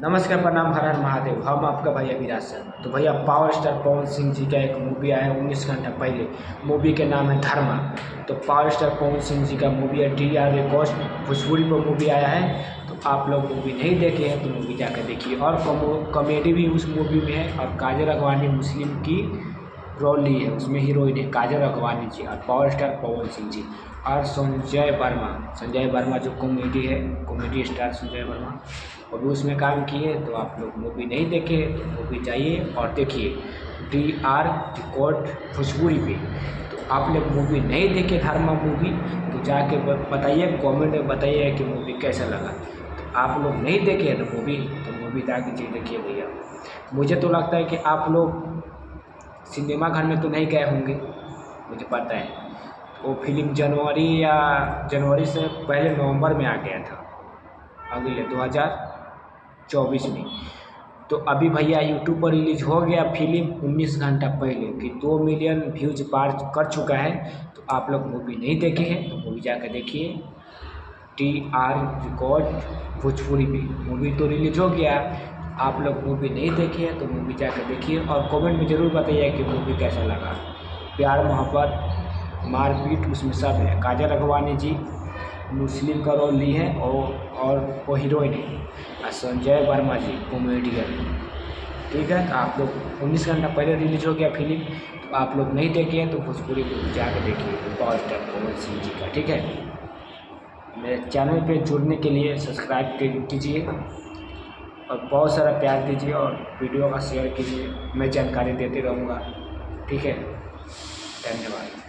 नमस्कार, प्रणाम, हर हर महादेव। हम आपका भाई अभिराज शर्मा। तो भैया पावर स्टार पवन सिंह जी का एक मूवी आया है 19 घंटा पहले। मूवी के नाम है धर्मा। तो पावर स्टार पवन सिंह जी का मूवी है DR रिकॉर्ड भोजपुरी पर मूवी आया है। तो आप लोग मूवी नहीं देखे हैं तो मूवी जाकर देखिए। और कॉमेडी भी उस मूवी में है और काजल राघवानी मुस्लिम की रोल ली है, उसमें हीरोइन है काजल राघवानी जी और पावर स्टार पवन सिंह जी और संजय वर्मा जो कॉमेडी स्टार संजय वर्मा वो भी उसमें काम किए। तो आप लोग मूवी नहीं देखे तो मूवी जाइए और देखिए DR रिकॉर्ड भोजपुरी पे। तो आप लोग मूवी नहीं देखे धर्मा मूवी तो जाके बताइए, कमेंट में बताइए कि मूवी कैसा लगा। तो आप लोग नहीं देखे तो मूवी जाके देखिए भैया। मुझे तो लगता है कि आप लोग सिनेमा घर में तो नहीं गए होंगे, मुझे पता है। वो फिल्म जनवरी से पहले नवंबर में आ गया था, अगले 2024 में। तो अभी भैया यूट्यूब पर रिलीज हो गया फिल्म 19 घंटा पहले कि 2 मिलियन व्यूज पार कर चुका है। तो आप लोग मूवी नहीं देखे हैं तो मूवी जाकर देखिए DR रिकॉर्ड भोजपुरी पे। मूवी तो रिलीज हो गया, आप लोग मूवी नहीं देखे हैं तो मूवी जाकर देखिए और कमेंट में ज़रूर बताइए कि मूवी कैसा लगा। प्यार मोहब्बत मारपीट उसमें सब है। काजल राघवानी जी मुस्लिम का रोल ली है और वो हीरोइन है और संजय वर्मा जी कॉमेडियन। ठीक है, तो आप लोग 19 घंटा पहले रिलीज हो गया फिल्म। तो आप लोग नहीं देखे हैं तो भोजपुरी को जाकर देखिए पावर स्टार पवन सिंह जी का। ठीक है, मेरे चैनल पे जुड़ने के लिए सब्सक्राइब कीजिए और बहुत सारा प्यार दीजिए और वीडियो का शेयर कीजिए। मैं जानकारी देते रहूँगा। ठीक है, धन्यवाद।